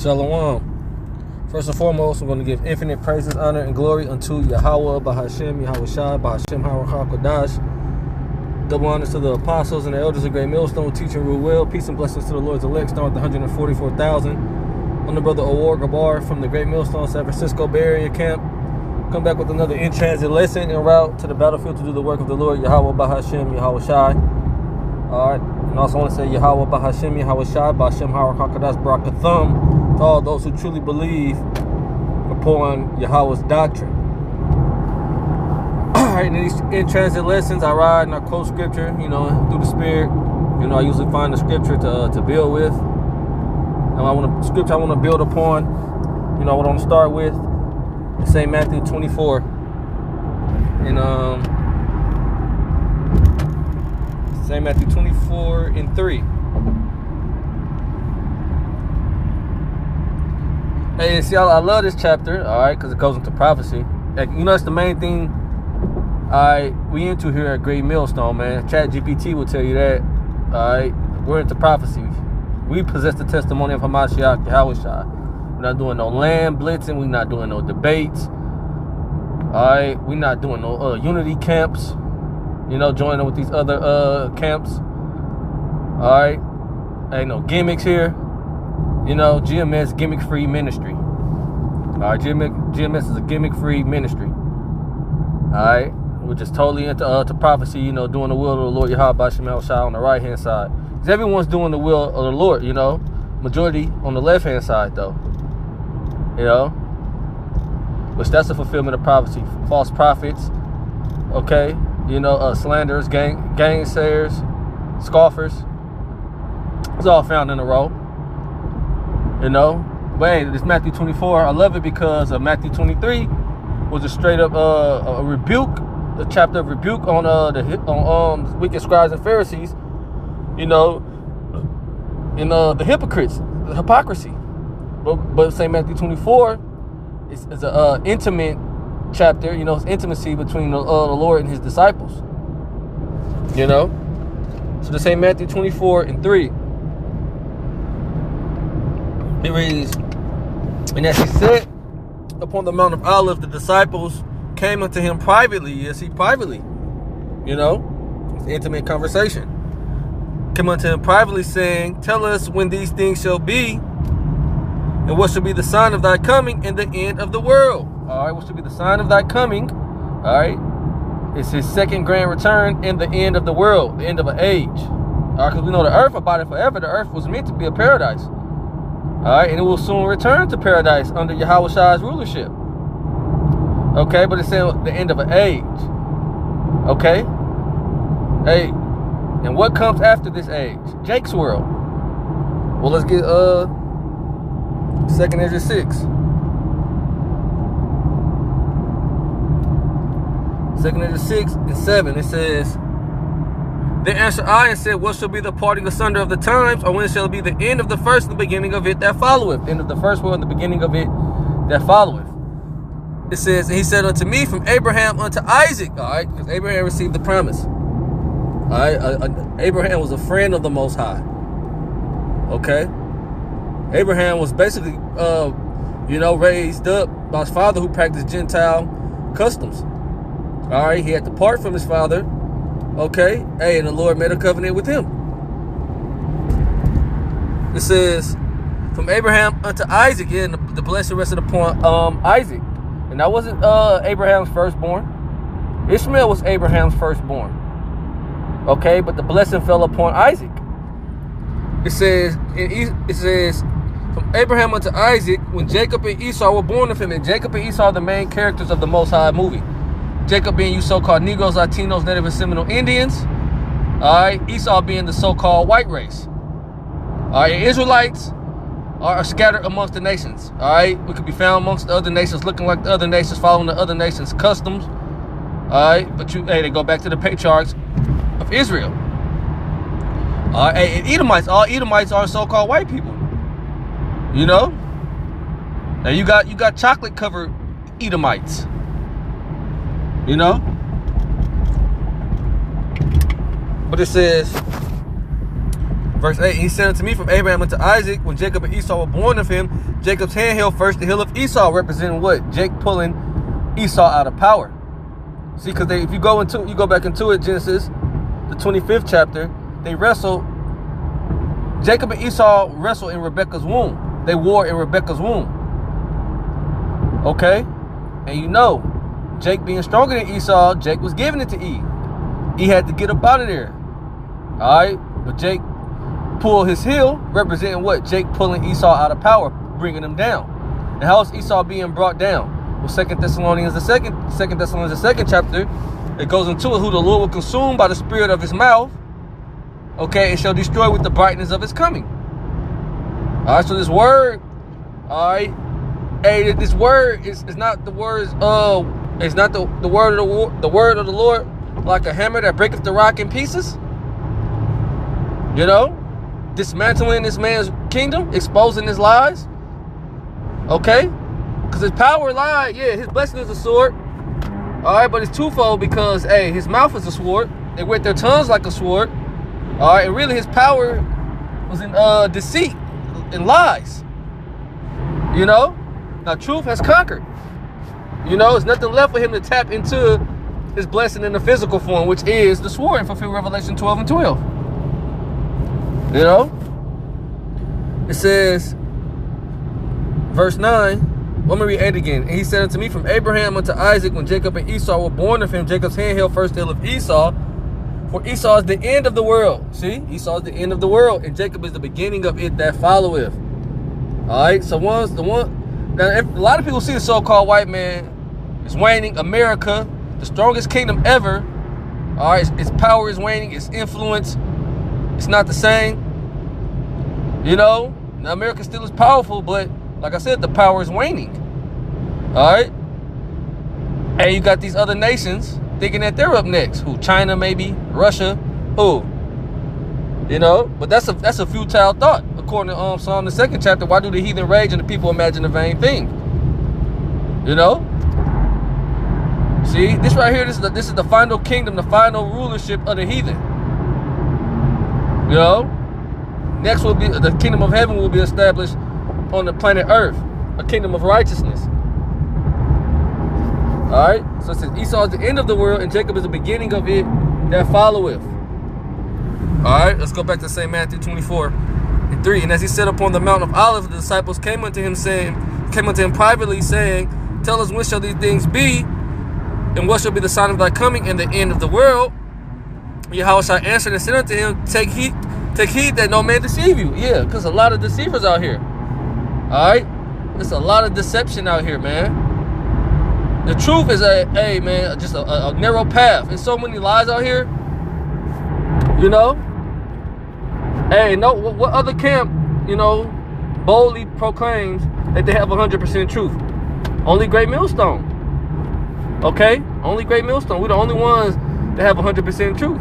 Shalom. First and foremost, I'm going to give infinite praises, honor, and glory unto Yahweh, Bahashem, Yahweh Shai, Bahashem, Harakah Kodash. Double honors to the apostles and the elders of Great Millstone, teaching rule well. Peace and blessings to the Lord's elect, starting with the 144,000. I'm the brother Awar Gabar from the Great Millstone, San Francisco Bay Area camp. Come back with another in-transit lesson en route to the battlefield to do the work of the Lord, Yahweh, Bahashem, Yahweh Shai. Alright, and also want to say Yahweh, Bahashem, Yahweh Shai, Bahashem, Harakah Kodash, Barakathum, to all those who truly believe upon Yahweh's doctrine. Alright, in these in-transit lessons, I ride and I quote scripture, through the Spirit. I usually find the scripture to build with. And scripture I want to build upon, what I want to start with, is St. Matthew 24. And St. Matthew 24 and 3. Hey, see, I love this chapter, alright, because it goes into prophecy. That's the main thing we into here at Great Millstone, man. ChatGPT will tell you that. Alright, we're into prophecy. We possess the testimony of Hamashiach Yahweh Shai. We're not doing no land blitzing. We're not doing no debates. Alright, we're not doing no unity camps. Joining with these other camps. Alright, ain't no gimmicks here. GMS, gimmick-free ministry. Alright, GMS is a gimmick-free ministry. Alright, we're just totally into prophecy, doing the will of the Lord Yahweh Bashim Shai on the right-hand side. Because everyone's doing the will of the Lord, Majority on the left-hand side, though. Which that's a fulfillment of prophecy. False prophets, okay? Slanderers, gainsayers, scoffers. It's all found in a row. But hey, this Matthew 24, I love it because Matthew 23 was a straight up a rebuke, a chapter of rebuke on the wicked scribes and Pharisees, and the hypocrites, the hypocrisy. But St. Matthew 24 is a intimate chapter. It's intimacy between the Lord and his disciples. So the St. Matthew 24 and 3. It reads, and as he sat upon the Mount of Olives, the disciples came unto him privately. Yes, privately. It's an intimate conversation. Came unto him privately, saying, tell us when these things shall be, and what shall be the sign of thy coming and the end of the world. All right, what shall be the sign of thy coming? All right, it's his second grand return and the end of the world, the end of an age. All right, because we know the earth abideth forever. The earth was meant to be a paradise. All right, and it will soon return to paradise under Yahweh Shai's rulership. Okay, but it's saying the end of an age. Okay? Hey, and what comes after this age? Jake's world. Well, let's get 2nd Ezra 6. 2nd Ezra 6 and 7. It says, then answered I and said, what shall be the parting asunder of the times, or when shall it be the end of the first and the beginning of it that followeth? End of the first world and the beginning of it that followeth. It says, and he said unto me, from Abraham unto Isaac. All right, because Abraham received the promise. All right, Abraham was a friend of the Most High. Okay, Abraham was basically, raised up by his father who practiced Gentile customs. All right, he had to part from his father. Okay, hey, and the Lord made a covenant with him. It says, from Abraham unto Isaac, and the blessing rested upon Isaac. And that wasn't Abraham's firstborn. Ishmael was Abraham's firstborn. Okay, but the blessing fell upon Isaac. It says, from Abraham unto Isaac, when Jacob and Esau were born of him. And Jacob and Esau are the main characters of the Most High movie. Jacob being you so-called Negroes, Latinos, Native and Seminole Indians. Alright, Esau being the so-called white race. Alright, Israelites are scattered amongst the nations. Alright, we could be found amongst the other nations, looking like the other nations, following the other nations' customs. Alright, but they go back to the patriarchs of Israel. Alright, and Edomites, all Edomites are so-called white people. Now you got chocolate covered Edomites. But it says, Verse 8, he said unto me, from Abraham unto Isaac, when Jacob and Esau were born of him, Jacob's hand held first the heel of Esau, representing what? Jake pulling Esau out of power. See, because if you go back into it, Genesis, the 25th chapter, they wrestle. Jacob and Esau wrestle in Rebekah's womb. They war in Rebekah's womb. Okay? And you know, Jake being stronger than Esau, Jake was giving it to Eve. He had to get up out of there. Alright? But Jake pulled his heel, representing what? Jake pulling Esau out of power, bringing him down. And how is Esau being brought down? Well, 2 Thessalonians, the second chapter, it goes into it, who the Lord will consume by the spirit of his mouth, okay, and shall destroy with the brightness of his coming. All right, so this word, all right, hey, this word is not the words of, it's not the word of the Lord, like a hammer that breaketh the rock in pieces. You know, dismantling this man's kingdom, exposing his lies. Okay, because his power lied. Yeah, his blessing is a sword. All right, but it's twofold because, hey, his mouth is a sword. They wet their tongues like a sword. All right, and really his power was in deceit and lies. You know, now truth has conquered. You know, there's nothing left for him to tap into his blessing in the physical form, which is the sword, and fulfill Revelation 12 and 12. You know, it says, verse 9. Let me read 8 again. And he said unto me, from Abraham unto Isaac, when Jacob and Esau were born of him, Jacob's hand held first the heel of Esau, for Esau is the end of the world. See, Esau is the end of the world, and Jacob is the beginning of it that followeth. All right, so now a lot of people see the so-called white man is waning. America, the strongest kingdom ever. All right, its power is waning. Its influence, it's not the same. You know, now America still is powerful, but like I said, the power is waning. All right, and you got these other nations thinking that they're up next. Who? China, maybe Russia. Who? You know, but that's a futile thought. According to Psalm the 2nd chapter, why do the heathen rage and the people imagine a vain thing? You know. See, this right here, this is the final kingdom, the final rulership of the heathen. You know, next will be the kingdom of heaven will be established on the planet Earth, a kingdom of righteousness. All right, so it says Esau is the end of the world, and Jacob is the beginning of it that followeth. All right, let's go back to St. Matthew 24 and 3. And as he sat upon the Mount of Olives, the disciples came unto him privately, saying, tell us, when shall these things be, and what shall be the sign of thy coming and the end of the world? Yahushua answered and said unto him, take heed that no man deceive you. Yeah, because a lot of deceivers out here. All right, there's a lot of deception out here, man. The truth is just a narrow path. There's so many lies out here. You know. Hey, no, what other camp, you know, boldly proclaims that they have 100% truth? Only Great Millstone. Okay, only Great Millstone. We're the only ones that have 100% truth.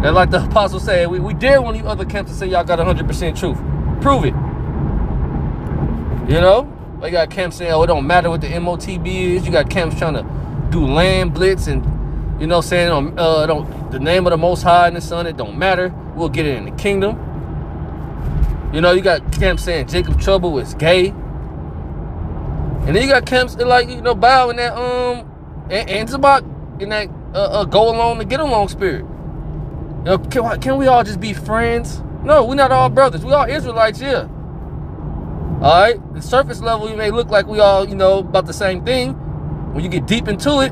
And like the apostle said, we dare one of you other camps to say y'all got 100% truth. Prove it. You know, they got camps saying, oh, it don't matter what the MOTB is. You got camps trying to do land blitz and, you know, saying the name of the Most High and the Son, it don't matter. We'll get it in the kingdom. You know, you got camps saying Jacob Trouble is gay. And then you got camps that, like, you know, bow in that and Zabak in that go along to get along spirit. You know, can we all just be friends? No, we're not all brothers. We all Israelites, yeah. All right, the surface level, you may look like we all, you know, about the same thing. When you get deep into it,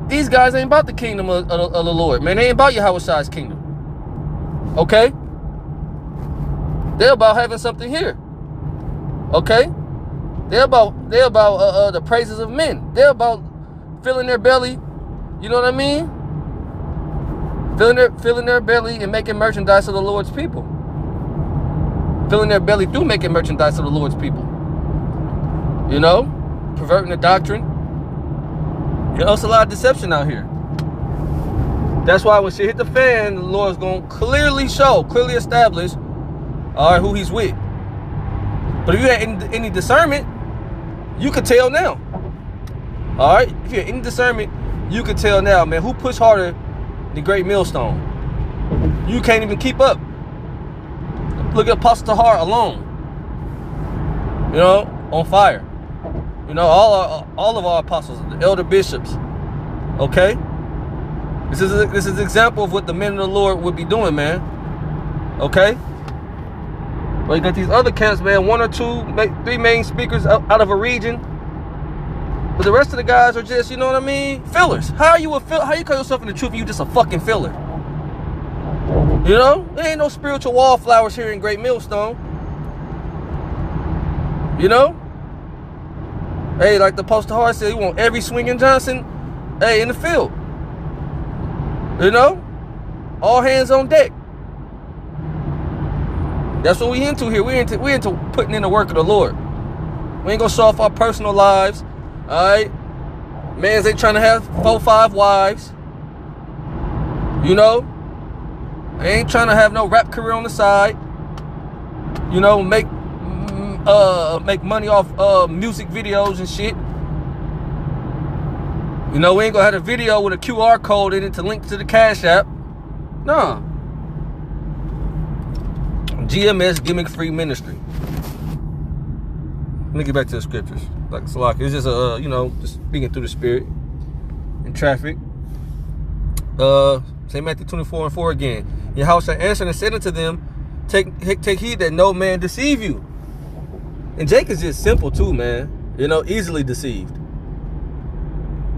these guys ain't about the kingdom of the Lord, man. They ain't about Yahushua's kingdom. Okay? They're about having something here. Okay? They're about the praises of men. They're about filling their belly. You know what I mean? Filling their belly and making merchandise of the Lord's people. Filling their belly through making merchandise of the Lord's people. You know? Perverting the doctrine. You know, it's a lot of deception out here. That's why when shit hit the fan, the Lord's going to clearly establish, all right, who he's with. But if you had any discernment, you could tell now. All right? If you had any discernment, you could tell now, man, who pushed harder than Great Millstone? You can't even keep up. Look at Apostle Tahar alone. You know, on fire. You know, all of our apostles, the elder bishops. Okay? This is an example of what the men of the Lord would be doing, man. Okay? But you got these other camps, man, 1 or 2, 3 main speakers out of a region. But the rest of the guys are just, you know what I mean, fillers. How you call yourself in the truth and you just a fucking filler? You know? There ain't no spiritual wallflowers here in Great Millstone. You know? Hey, like the Apostle Tahar said, you want every swinging Johnson, hey, in the field. You know? All hands on deck. That's what we into here. We into putting in the work of the Lord. We ain't gonna show off our personal lives. Alright? Mans ain't trying to have 4, 5 wives. You know? They ain't trying to have no rap career on the side. You know, make money off music videos and shit. You know, we ain't gonna have a video with a QR code in it to link to the Cash App. Nah. GMS, Gimmick Free Ministry. Let me get back to the scriptures. Like Salaki, it's just you know, just speaking through the spirit in traffic. St. Matthew 24:4 again. Yahushua answered and said unto them, take heed that no man deceive you. And Jake is just simple too, man. You know, easily deceived.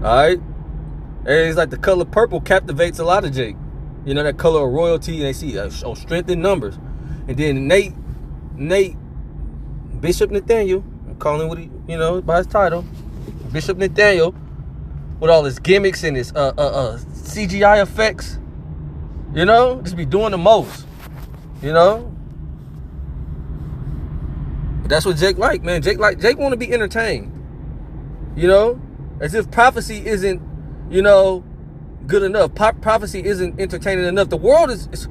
Alright? And it's like the color purple captivates a lot of Jake. You know, that color of royalty, and they see strength in numbers. And then Nate, Bishop Nathaniel, I'm calling what he, you know, by his title, Bishop Nathaniel, with all his gimmicks and his CGI effects, you know, just be doing the most, you know. But that's what Jake like, man. Jake want to be entertained, you know, as if prophecy isn't, you know, good enough. Prophecy isn't entertaining enough. The world is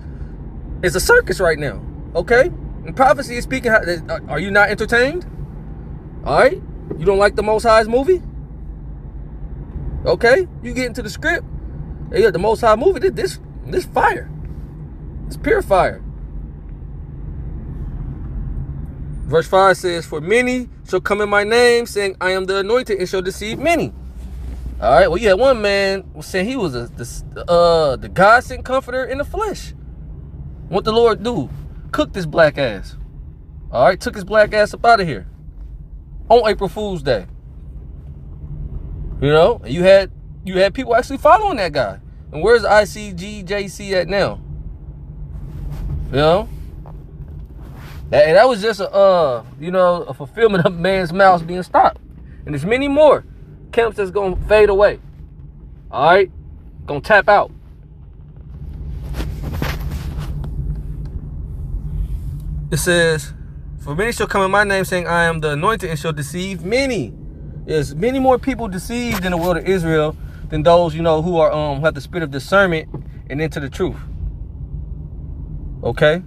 a circus right now. Okay? And prophecy is speaking. Are you not entertained? All right? You don't like the Most High's movie? Okay? You get into the script. Hey, yeah, the Most High movie, this fire. It's pure fire. Verse 5 says, for many shall come in my name, saying, I am the anointed, and shall deceive many. All right? Well, you had one man saying he was the God-sent comforter in the flesh. What the Lord do? Cooked his black ass. All right, took his black ass up out of here on April Fool's Day. You know, and you had people actually following that guy. And where's the ICGJC at now? You know, that was just a fulfillment of man's mouths being stopped. And there's many more camps that's gonna fade away. All right, gonna tap out. It says, for many shall come in my name, saying, I am the anointed, and shall deceive many. There's many more people deceived in the world of Israel than those, you know, who are who have the spirit of discernment and into the truth. Okay?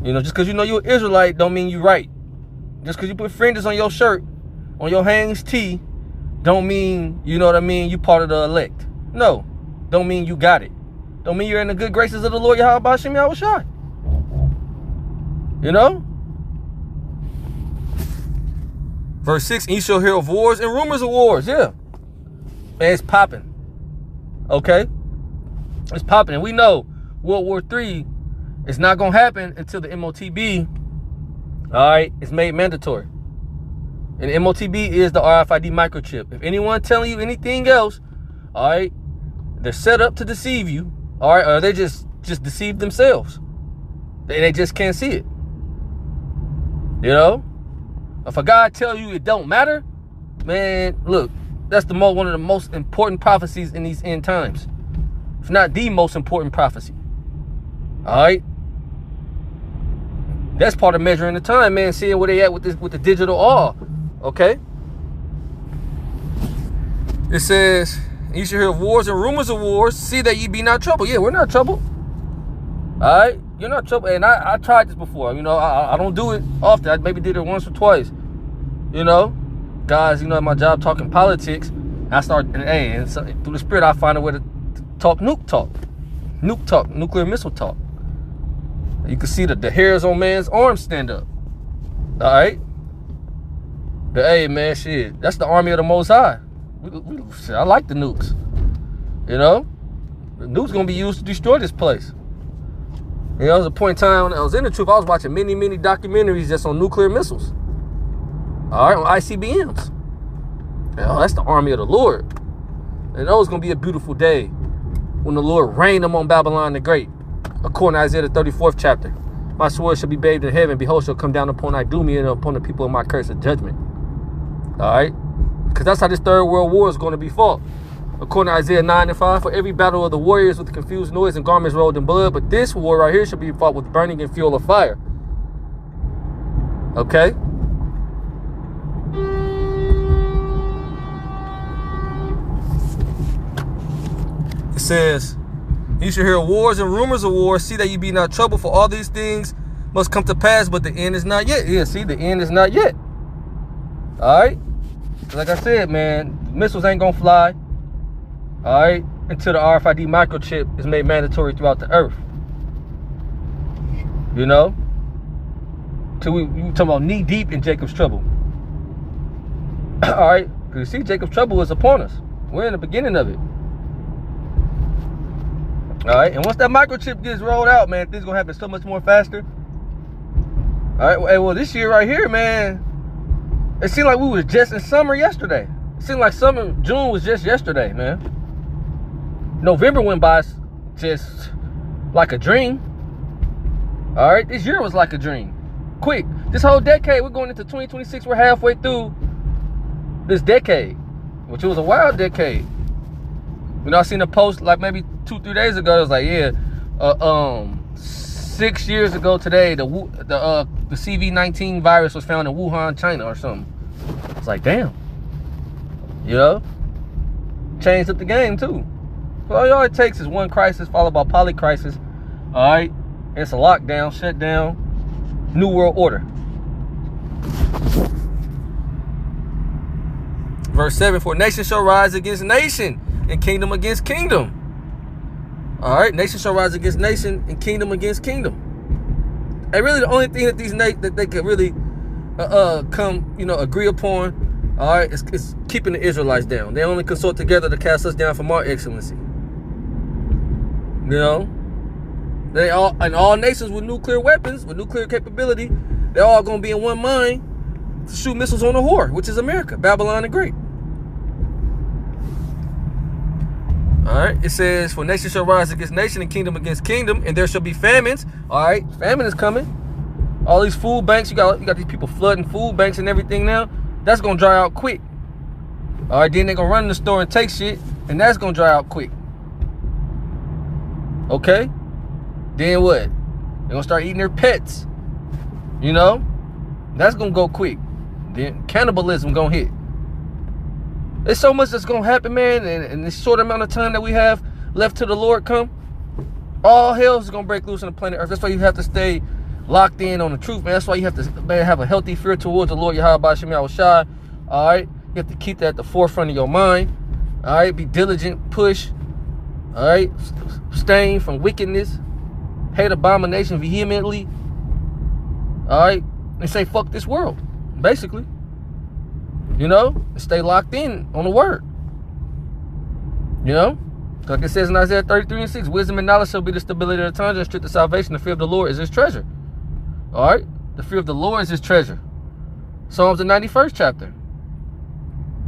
You know, just because you know you're an Israelite don't mean you're right. Just because you put fringes on your shirt, on your hands tee, don't mean, you know what I mean, you part of the elect. No. Don't mean you got it. Don't mean you're in the good graces of the Lord Yahweh B'Shem Yahushai. You know? Verse 6, and you shall hear of wars and rumors of wars. Yeah. And it's popping. Okay? It's popping. And we know World War III is not going to happen until the MOTB, all right, is made mandatory. And the MOTB is the RFID microchip. If anyone telling you anything else, all right, they're set up to deceive you, all right, or they just deceive themselves. They just can't see it. You know? If a God tell you it don't matter, man, look, that's one of the most important prophecies in these end times. If not the most important prophecy. All right? That's part of measuring the time, man, seeing where they at with the digital awe. Okay? It says, you should hear of wars and rumors of wars, see that ye be not troubled. Yeah, we're not troubled. All right? You're not troubled. And I tried this before. You know, I don't do it often. I maybe did it once or twice. You know? Guys, you know, at my job talking politics, I start, and so, through the spirit, I find a way to talk nuke talk. Nuke talk. Nuclear missile talk. You can see the hairs on man's arms stand up. All right? Hey, man, shit. That's the army of the Most High. I like the nukes. You know? The nukes going to be used to destroy this place. You know, there was a point in time when I was in the truth, I was watching many documentaries just on nuclear missiles. All right, on ICBMs. You know, that's the army of the Lord. And that was going to be a beautiful day when the Lord rained them on Babylon the Great. According to Isaiah the 34th chapter. My sword shall be bathed in heaven. Behold, shall come down upon Idumea and upon the people of my curse of judgment. All right? Because that's how this third world war is going to be fought. According to Isaiah 9:5, for every battle of the warriors with confused noise and garments rolled in blood, but this war right here shall be fought with burning and fuel of fire. Okay? It says, you shall hear wars and rumors of wars. See that you be not troubled, for all these things must come to pass, but the end is not yet. Yeah, see, the end is not yet. All right? Like I said, man, missiles ain't going to fly. All right, until the RFID microchip is made mandatory throughout the earth. You know, till we talking about knee deep in Jacob's trouble. All right, because you see, Jacob's trouble is upon us. We're in the beginning of it. All right, and once that microchip gets rolled out, man, things gonna happen so much more faster. All right, well, this year right here, man, it seemed like we was just in summer yesterday. It seemed like June was just yesterday, man. November went by just like a dream. All right, this year was like a dream. Quick, this whole decade, we're going into 2026. We're halfway through this decade, which was a wild decade. You know, I seen a post like maybe 2-3 days ago. It was like, yeah, 6 years ago today, the CV-19 virus was found in Wuhan, China, or something. It's like, damn. You know, changed up the game too. So all it takes is one crisis followed by polycrisis. All right, it's a lockdown, shutdown, new world order. Verse 7: for nation shall rise against nation, and kingdom against kingdom. All right, nation shall rise against nation, and kingdom against kingdom. And really, the only thing that that they could really agree upon, all right, is keeping the Israelites down. They only consort together to cast us down from our excellency. You know, all nations with nuclear weapons, with nuclear capability, they're all going to be in one mind to shoot missiles on the whore, which is America, Babylon the Great. All right, it says, for nation shall rise against nation and kingdom against kingdom, and there shall be famines. All right, famine is coming. All these food banks, you got these people flooding food banks and everything now. That's going to dry out quick. All right, then they're going to run in the store and take shit, and that's going to dry out quick. Okay? Then what? They're going to start eating their pets. You know? That's going to go quick. Then cannibalism going to hit. There's so much that's going to happen, man, in this short amount of time that we have left till the Lord come. All hell is going to break loose on the planet Earth. That's why you have to stay locked in on the truth, man. That's why you have to, man, have a healthy fear towards the Lord Yahweh B'Shem Yahushua. All right? You have to keep that at the forefront of your mind. All right? Be diligent, push. All right? Abstain from wickedness. Hate abomination vehemently. All right? And say, fuck this world, basically. You know? And stay locked in on the word. You know? Like it says in Isaiah 33:6, wisdom and knowledge shall be the stability of the times, and strength of salvation. The fear of the Lord is his treasure. All right? The fear of the Lord is his treasure. Psalms the 91st chapter.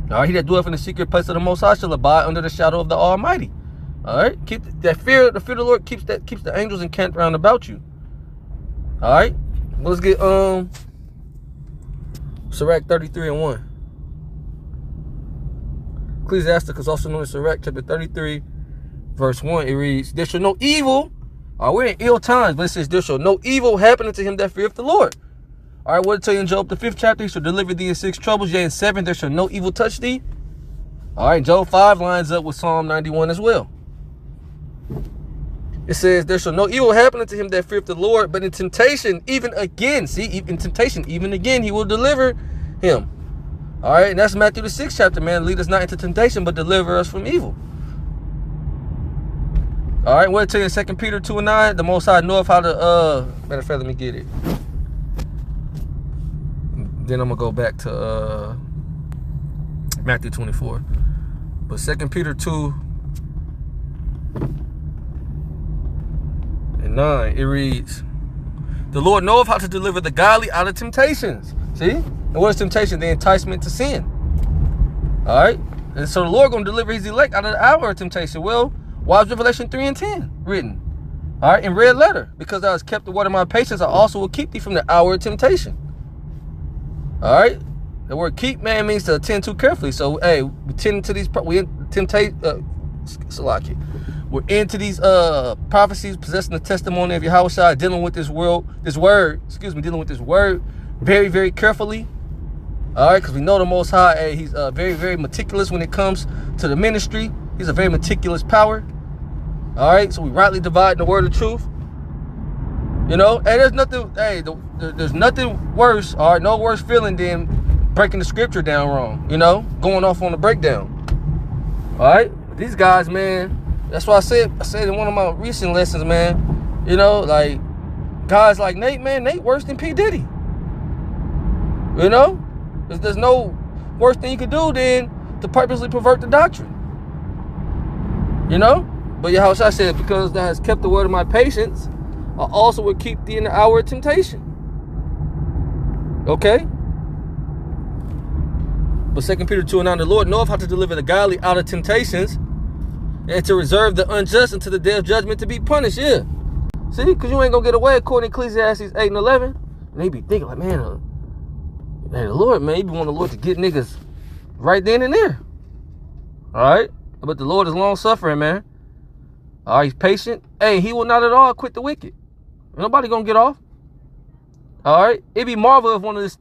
All right? He that dwelleth in the secret place of the Most High shall abide under the shadow of the Almighty. All right? Keep that fear. The fear of the Lord keeps the angels encamped round about you. All right? Well, let's get Sirach 33:1. Ecclesiasticus, also known as Sirach, chapter 33, verse 1. It reads, there shall no evil. All right, we're in ill times, but it says, there shall no evil happen unto him that feareth the Lord. All right, what did it tell you in Job, the 5th chapter? He shall deliver thee in 6 troubles, yea, in 7 there shall no evil touch thee. All right, Job 5 lines up with Psalm 91 as well. It says, there shall no evil happen unto him that feareth the Lord, but in temptation, even again, see, in temptation, even again, he will deliver him. All right, and that's Matthew the 6th chapter, man. Lead us not into temptation, but deliver us from evil. All right, we'll tell you 2 Peter 2:9. The Most High knoweth how to, matter of fact, let me get it. Then I'm going to go back to Matthew 24. But 2 Peter 2:9, it reads, the Lord knoweth how to deliver the godly out of temptations. See? And what is temptation? The enticement to sin. All right? And so the Lord going to deliver his elect out of the hour of temptation. Well, why is Revelation 3:10 written? All right, in red letter. Because thou hast kept the word of my patience, I also will keep thee from the hour of temptation. All right? The word keep, man, means to attend to carefully. So, hey, we tend to these, we're into these prophecies, possessing the testimony of Yahweh, dealing with dealing with this word very, very carefully. All right, because we know the Most High, hey, he's very, very meticulous when it comes to the ministry. He's a very meticulous power. All right, so we rightly divide the word of truth. You know, hey, there's nothing worse, all right, no worse feeling than breaking the scripture down wrong, you know, going off on the breakdown. All right, these guys, man, that's why I said in one of my recent lessons, man, you know, like, guys like Nate, man, Nate worse than P. Diddy. You know, there's no worse thing you could do than to purposely pervert the doctrine. You know, but Yahweh said, because thou hast kept the word of my patience, I also will keep thee in the hour of temptation. Okay? But 2 Peter 2:9, the Lord knoweth how to deliver the godly out of temptations and to reserve the unjust unto the day of judgment to be punished. Yeah. See, because you ain't going to get away according to Ecclesiastes 8:11. And they be thinking like, man, the Lord, man, he be wanting the Lord to get niggas right then and there. All right? But the Lord is long-suffering, man. All right, he's patient. Hey, he will not at all quit the wicked. Nobody gonna get off. All right? It'd be marvel if one of these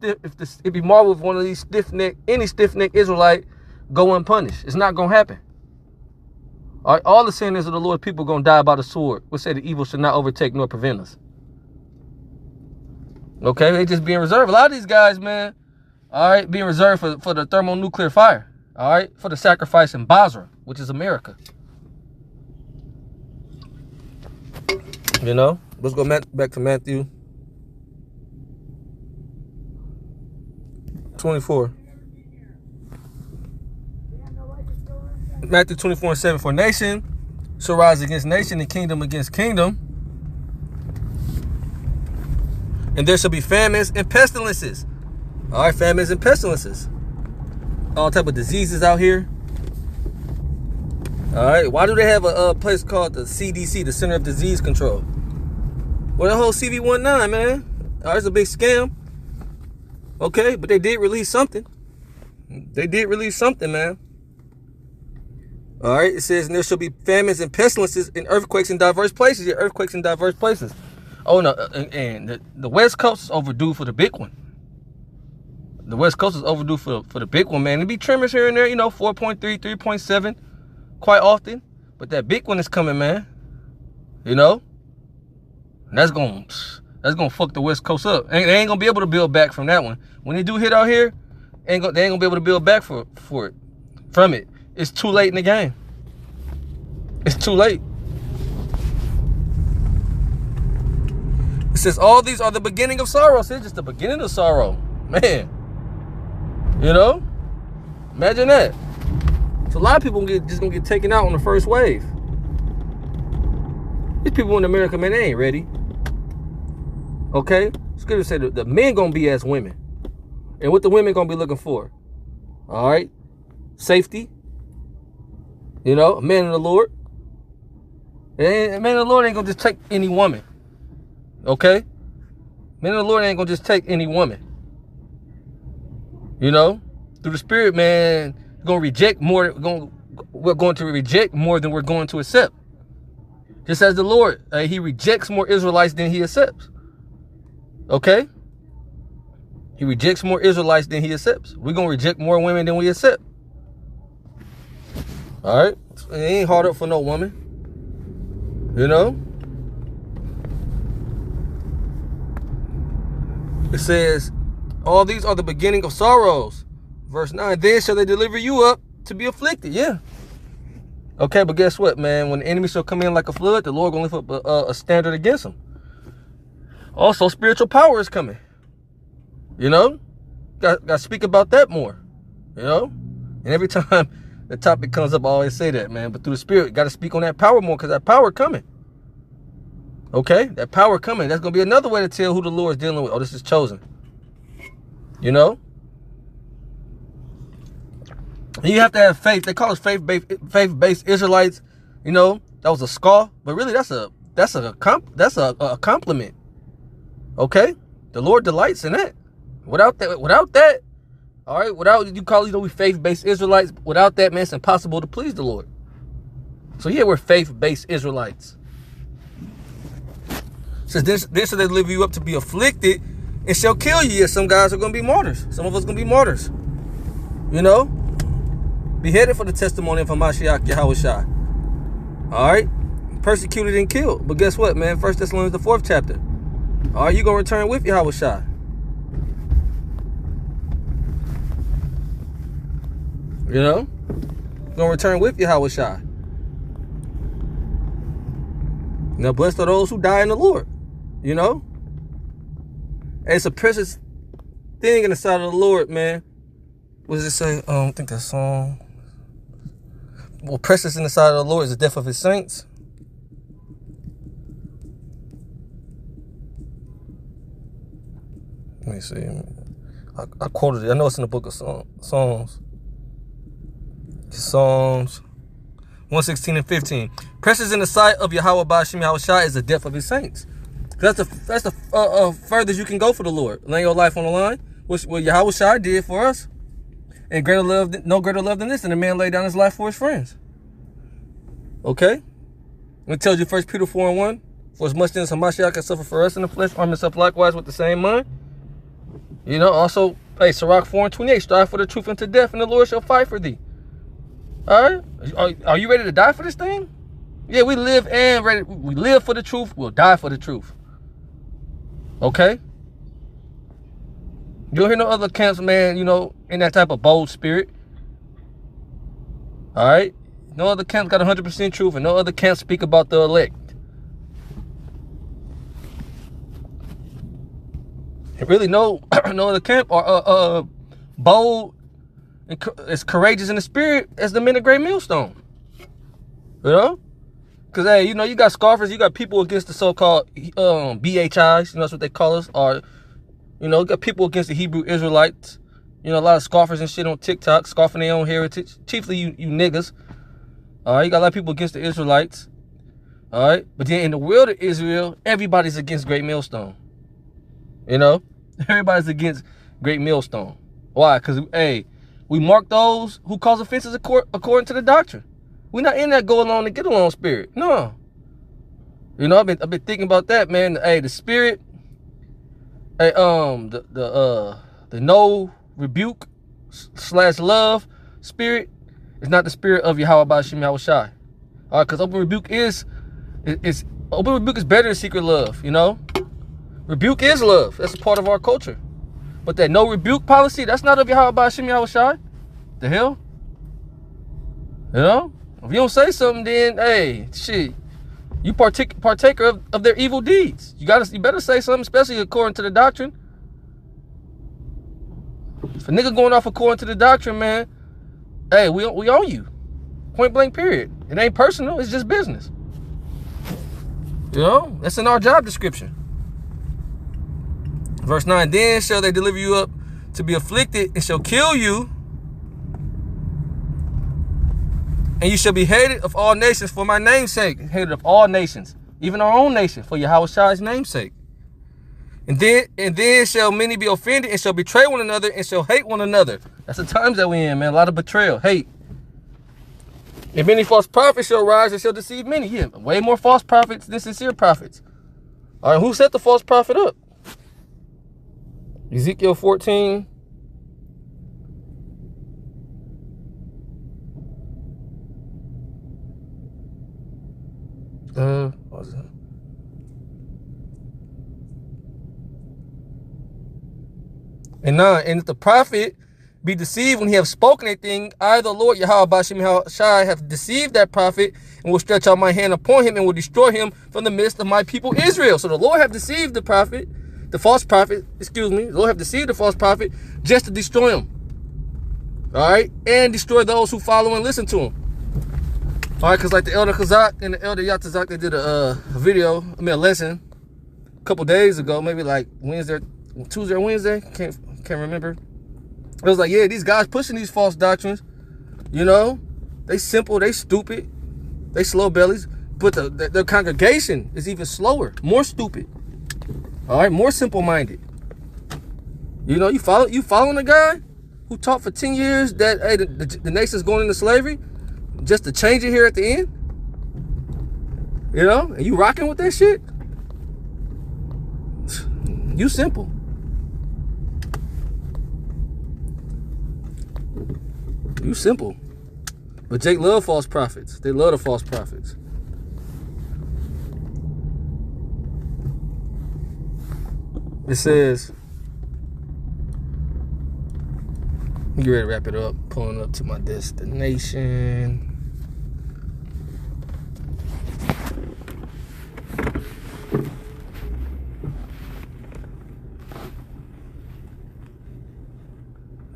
stiff-necked Israelite go unpunished. It's not gonna happen. All right, all the sinners of the Lord people gonna die by the sword. We say the evil should not overtake nor prevent us. Okay, they just being reserved. A lot of these guys, man, all right, being reserved for the thermonuclear fire. All right, for the sacrifice in Basra, which is America. You know, let's go back to Matthew 24. Matthew 24:7. For nation shall rise against nation and kingdom against kingdom. And there shall be famines and pestilences. All right, famines and pestilences. All type of diseases out here. All right, why do they have a place called the CDC, the Center of Disease Control? Well, the whole CV-19, man. All right, it's a big scam. Okay, but they did release something. They did release something, man. All right, it says, and there shall be famines and pestilences and earthquakes in diverse places. Yeah, earthquakes in diverse places. Oh, no, and the West Coast is overdue for the big one. The West Coast is overdue for the big one, man. There be tremors here and there, you know, 4.3, 3.7 quite often. But that big one is coming, man. You know? And that's gonna fuck the West Coast up. They ain't gonna be able to build back from that one. When they do hit out here, they ain't gonna be able to build back from it. It's too late in the game. It's too late. It says all these are the beginning of sorrow. It's just the beginning of sorrow, man. You know, imagine that. So a lot of people just gonna get taken out on the first wave. These people in America, man, they ain't ready. Okay, Scripture said the men gonna be as women, and what the women gonna be looking for? All right, safety. You know, a man in the Lord. And a man in the Lord ain't gonna just take any woman. Okay, man in the Lord ain't gonna just take any woman. You know, through the Spirit, man, we're going to reject more than we're going to accept. Just as the Lord, he rejects more Israelites than he accepts. Okay? He rejects more Israelites than he accepts. We're going to reject more women than we accept. All right? It ain't hard up for no woman. You know? It says, all these are the beginning of sorrows. Verse 9, then shall they deliver you up to be afflicted. Yeah. Okay, but guess what, man? When the enemy shall come in like a flood, the Lord gonna lift up a standard against him. Also, spiritual power is coming. You know, got to speak about that more. You know, and every time the topic comes up, I always say that, man. But through the Spirit, got to speak on that power more, because that power coming. Okay, that power coming. That's gonna be another way to tell who the Lord is dealing with. Oh, this is chosen. You know, and you have to have faith. They call us faith-based Israelites. You know, that was a scoff, but really that's a compliment. Okay, the Lord delights in that. Without that, all right, without you call, we faith-based Israelites. Without that, man, it's impossible to please the Lord. So yeah, we're faith-based Israelites. So this they deliver you up to be afflicted and shall kill you. Yes, some guys are going to be martyrs. Some of us going to be martyrs. You know, beheaded for the testimony of Hamashiach Yahushua. All right, persecuted and killed. But guess what, man? 1 Thessalonians the 4th chapter. All right, you're going to return with Yahushua. You know, you're going to return with Yahushua. Now, blessed are those who die in the Lord. You know, it's a precious thing in the sight of the Lord, man. What does it say? I think that song. Well, precious in the sight of the Lord is the death of his saints. Let me see. I quoted it. I know it's in the book of Psalms. Psalms 116 and 15. Precious in the sight of Yahweh Ba'ashim Yahushua is the death of his saints. That's the furthest you can go for the Lord. Laying your life on the line, which what Yahushua did for us. And no greater love than this, and a man laid down his life for his friends. Okay? It tells you 1 Peter 4 and 1. For as much as Hamashiach can suffer for us in the flesh, arm himself likewise with the same mind. You know, also, hey, Sirach 4 and 28, strive for the truth unto death, and the Lord shall fight for thee. All right? Are you ready to die for this thing? Yeah, we live for the truth, we'll die for the truth. Okay? You don't hear no other camps, man, you know, in that type of bold spirit. All right? No other camps got 100% truth, and no other camps speak about the elect. And really, no other camp are bold and as courageous in the spirit as the men of Great Millstone. You know? Because, hey, you know, you got scoffers, you got people against the so-called BHIs, you know, that's what they call us, or, you know, you got people against the Hebrew Israelites. You know, a lot of scoffers and shit on TikTok, scoffing their own heritage, chiefly you niggas. All right, you got a lot of people against the Israelites. All right, but then in the world of Israel, everybody's against Great Millstone. You know, everybody's against Great Millstone. Why? Because, hey, we mark those who cause offenses according to the doctrine. We're not in that go along and get along spirit. No. You know, I've been thinking about that, man. Hey, the spirit, hey, the no rebuke / love spirit is not the spirit of Yahweh Ba'ashim Yahushua. All right, because open rebuke is better than secret love. You know, rebuke is love. That's a part of our culture. But that no rebuke policy, that's not of Yahweh Ba'ashim Yahushua. The hell, you know. If you don't say something, then hey, shit, you partaker of their evil deeds. You better say something, especially according to the doctrine. If a nigga going off according to the doctrine, man, hey, we own you. Point blank, period. It ain't personal, it's just business. You know, that's in our job description. Verse 9, then shall they deliver you up to be afflicted and shall kill you. And you shall be hated of all nations for my name's sake. Hated of all nations, even our own nation, for Yahushua's name's sake. And then shall many be offended and shall betray one another and shall hate one another. That's the times that we in, man. A lot of betrayal, hate. And many false prophets shall rise and shall deceive many. Yeah, way more false prophets than sincere prophets. All right, who set the false prophet up? Ezekiel 14. What was it? And 9, and if the prophet be deceived when he have spoken a thing, I, the Lord Yahweh Bashim Shai, have deceived that prophet, and will stretch out my hand upon him, and will destroy him from the midst of my people Israel. So the Lord have deceived the prophet, the false prophet, excuse me, the Lord have deceived the false prophet just to destroy him. All right, and destroy those who follow and listen to him. All right, because like the Elder Kazak and the Elder Yatazak, they did a lesson a couple days ago, maybe like Tuesday or Wednesday, can't remember. It was like, yeah, these guys pushing these false doctrines, you know, they simple, they stupid, they slow bellies, but their congregation is even slower, more stupid, all right, more simple-minded. You know, you following a guy who taught for 10 years that, hey, the nation's going into slavery just to change it here at the end? You know, and you rocking with that shit? You simple. You simple. But Jake love false prophets. They love the false prophets. It says, get ready to wrap it up. Pulling up to my destination.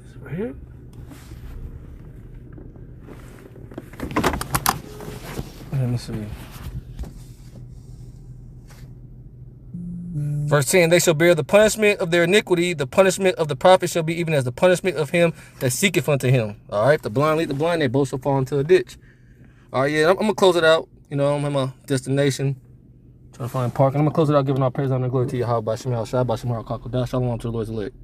Is it right here? Let me see. Verse 10, they shall bear the punishment of their iniquity. The punishment of the prophet shall be even as the punishment of him that seeketh unto him. All right, the blind lead the blind, they both shall fall into a ditch. All right, yeah, I'm going to close it out. You know, I'm at my destination. Trying to find parking. I'm going to close it out, giving all praise, honor, and glory to Yahweh, Bashim, Shai, Bashim, Kakodah. Shalom to the Lord's elect.